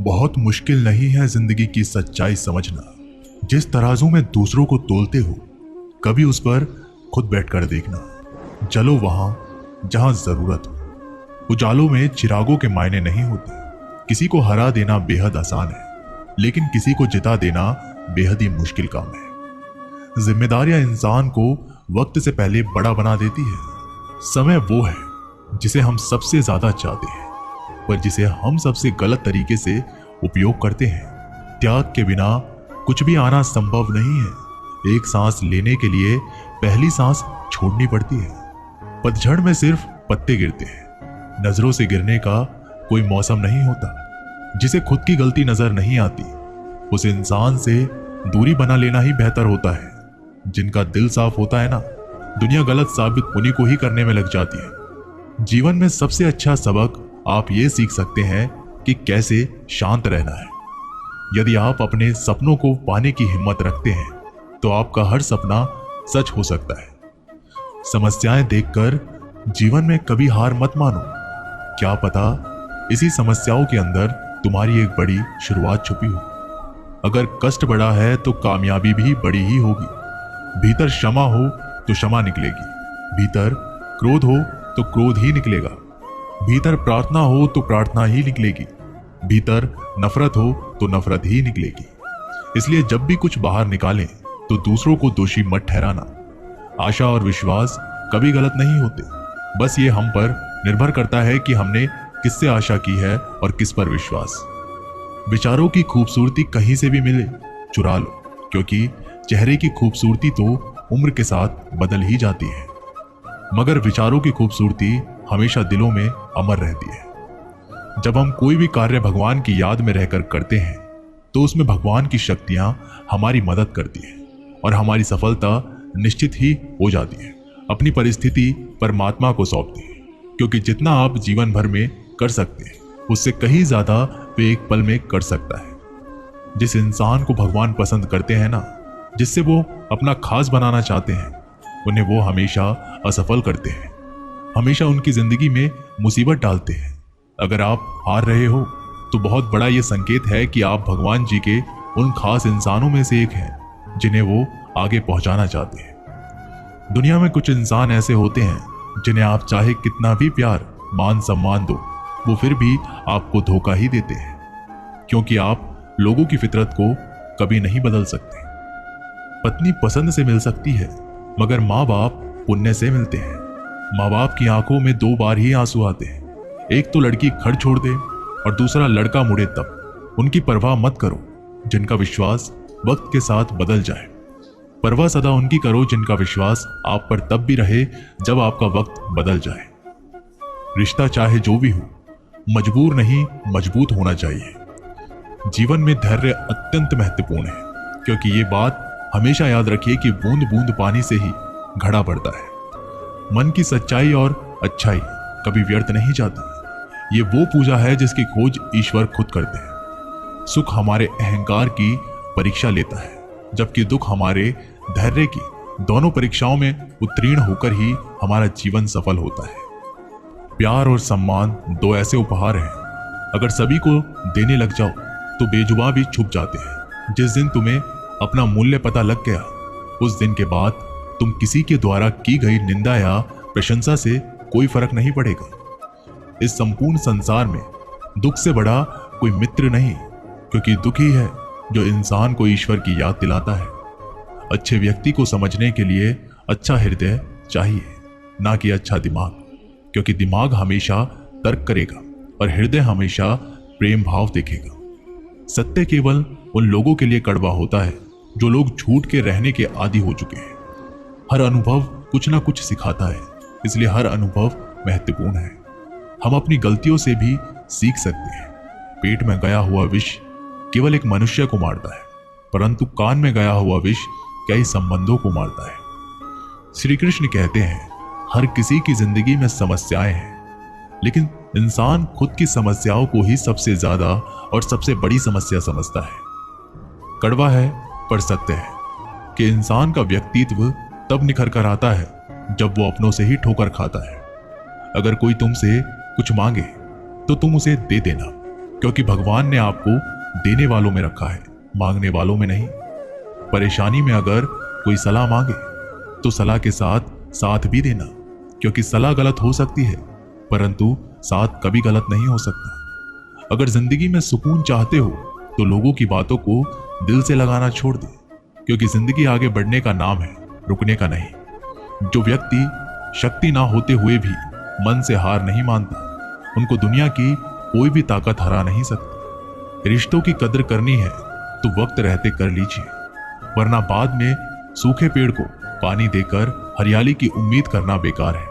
बहुत मुश्किल नहीं है जिंदगी की सच्चाई समझना। जिस तराजू में दूसरों को तोलते हो, कभी उस पर खुद बैठकर देखना। चलो वहां जहां जरूरत हो। उजालों में चिरागों के मायने नहीं होते। किसी को हरा देना बेहद आसान है, लेकिन किसी को जिता देना बेहद ही मुश्किल काम है। जिम्मेदारियां इंसान को वक्त से पहले बड़ा बना देती है। समय वो है जिसे हम सबसे ज्यादा चाहते हैं, पर जिसे हम सबसे गलत तरीके से उपयोग करते हैं। त्याग के बिना कुछ भी आना संभव नहीं है। एक सांस लेने के लिए पहली सांस छोड़नी पड़ती है। पतझड़ में सिर्फ पत्ते गिरते हैं। नजरों से गिरने का कोई मौसम नहीं होता। जिसे खुद की गलती नजर नहीं आती, उस इंसान से दूरी बना लेना ही बेहतर होता है। जिनका दिल साफ होता है ना, दुनिया गलत साबित उन्हीं को ही करने में लग जाती है। जीवन में सबसे अच्छा सबक आप ये सीख सकते हैं कि कैसे शांत रहना है। यदि आप अपने सपनों को पाने की हिम्मत रखते हैं, तो आपका हर सपना सच हो सकता है। समस्याएं देखकर जीवन में कभी हार मत मानो। क्या पता इसी समस्याओं के अंदर तुम्हारी एक बड़ी शुरुआत छुपी हो। अगर कष्ट बड़ा है तो कामयाबी भी बड़ी ही होगी। भीतर क्षमा हो तो क्षमा निकलेगी। भीतर क्रोध हो तो क्रोध ही निकलेगा। भीतर प्रार्थना हो तो प्रार्थना ही निकलेगी। भीतर नफरत हो तो नफरत ही निकलेगी। इसलिए जब भी कुछ बाहर निकालें तो दूसरों को दोषी मत ठहराना। आशा और विश्वास कभी गलत नहीं होते। बस ये हम पर निर्भर करता है कि हमने किससे आशा की है और किस पर विश्वास। विचारों की खूबसूरती कहीं से भी मिले चुरा लो, क्योंकि चेहरे की खूबसूरती तो उम्र के साथ बदल ही जाती है, मगर विचारों की खूबसूरती हमेशा दिलों में अमर रहती है। जब हम कोई भी कार्य भगवान की याद में रहकर करते हैं, तो उसमें भगवान की शक्तियां हमारी मदद करती हैं और हमारी सफलता निश्चित ही हो जाती है। अपनी परिस्थिति परमात्मा को सौंपती है, क्योंकि जितना आप जीवन भर में कर सकते हैं, उससे कहीं ज्यादा वे एक पल में कर सकता है। जिस इंसान को भगवान पसंद करते हैं ना, जिससे वो अपना खास बनाना चाहते हैं, उन्हें वो हमेशा असफल करते हैं, हमेशा उनकी जिंदगी में मुसीबत डालते हैं। अगर आप हार रहे हो तो बहुत बड़ा ये संकेत है कि आप भगवान जी के उन खास इंसानों में से एक हैं जिन्हें वो आगे पहुंचाना चाहते हैं। दुनिया में कुछ इंसान ऐसे होते हैं जिन्हें आप चाहे कितना भी प्यार मान सम्मान दो, वो फिर भी आपको धोखा ही देते हैं, क्योंकि आप लोगों की फितरत को कभी नहीं बदल सकते। पत्नी पसंद से मिल सकती है, मगर माँ बाप पुण्य से मिलते हैं। माँ बाप की आंखों में 2 बार ही आंसू आते हैं। एक तो लड़की घर छोड़ दे और दूसरा लड़का मुड़े तब। उनकी परवाह मत करो जिनका विश्वास वक्त के साथ बदल जाए। परवाह सदा उनकी करो जिनका विश्वास आप पर तब भी रहे जब आपका वक्त बदल जाए। रिश्ता चाहे जो भी हो, मजबूर नहीं मजबूत होना चाहिए। जीवन में धैर्य अत्यंत महत्वपूर्ण है, क्योंकि ये बात हमेशा याद रखिए कि बूंद बूंद पानी से ही घड़ा बढ़ता है। मन की सच्चाई और अच्छाई कभी व्यर्थ नहीं जाती। ये वो पूजा है जिसकी खोज ईश्वर खुद करते हैं। सुख हमारे अहंकार की परीक्षा लेता है, जबकि दुख हमारे धैर्य की। दोनों परीक्षाओं में उत्तीर्ण होकर ही हमारा जीवन सफल होता है। प्यार और सम्मान 2 ऐसे उपहार हैं, अगर सभी को देने लग जाओ तो बेजुबान भी छुप जाते हैं। जिस दिन तुम्हें अपना मूल्य पता लग गया, उस दिन के बाद तुम किसी के द्वारा की गई निंदा या प्रशंसा से कोई फर्क नहीं पड़ेगा। इस संपूर्ण संसार में दुख से बड़ा कोई मित्र नहीं, क्योंकि दुख ही है जो इंसान को ईश्वर की याद दिलाता है। अच्छे व्यक्ति को समझने के लिए अच्छा हृदय चाहिए, ना कि अच्छा दिमाग, क्योंकि दिमाग हमेशा तर्क करेगा और हृदय हमेशा प्रेम भाव देखेगा। सत्य केवल उन लोगों के लिए कड़वा होता है जो लोग झूठ के रहने के आदी हो चुके हैं। हर अनुभव कुछ ना कुछ सिखाता है, इसलिए हर अनुभव महत्वपूर्ण है। हम अपनी गलतियों से भी सीख सकते हैं। पेट में गया हुआ विष केवल एक मनुष्य को मारता है, परंतु कान में गया हुआ विष कई संबंधों को मारता है। श्री कृष्ण कहते हैं, हर किसी की जिंदगी में समस्याएं हैं, लेकिन इंसान खुद की समस्याओं को ही सबसे ज्यादा और सबसे बड़ी समस्या समझता है। कड़वा है पर सत्य है कि इंसान का व्यक्तित्व तब निखर कर आता है जब वो अपनों से ही ठोकर खाता है। अगर कोई तुमसे कुछ मांगे तो तुम उसे दे देना, क्योंकि भगवान ने आपको देने वालों में रखा है, मांगने वालों में नहीं। परेशानी में अगर कोई सलाह मांगे तो सलाह के साथ साथ भी देना, क्योंकि सलाह गलत हो सकती है परंतु साथ कभी गलत नहीं हो सकता। अगर जिंदगी में सुकून चाहते हो तो लोगों की बातों को दिल से लगाना छोड़ दे, क्योंकि जिंदगी आगे बढ़ने का नाम है, रुकने का नहीं। जो व्यक्ति शक्ति ना होते हुए भी मन से हार नहीं मानता, उनको दुनिया की कोई भी ताकत हरा नहीं सकती। रिश्तों की कदर करनी है तो वक्त रहते कर लीजिए, वरना बाद में सूखे पेड़ को पानी देकर हरियाली की उम्मीद करना बेकार है।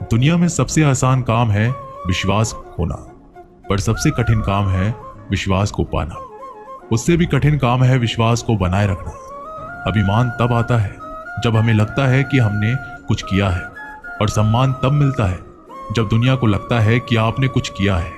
दुनिया में सबसे आसान काम है विश्वास खोना, पर सबसे कठिन काम है विश्वास को पाना। उससे भी कठिन काम है विश्वास को बनाए रखना। अभिमान तब आता है जब हमें लगता है कि हमने कुछ किया है, और सम्मान तब मिलता है जब दुनिया को लगता है कि आपने कुछ किया है।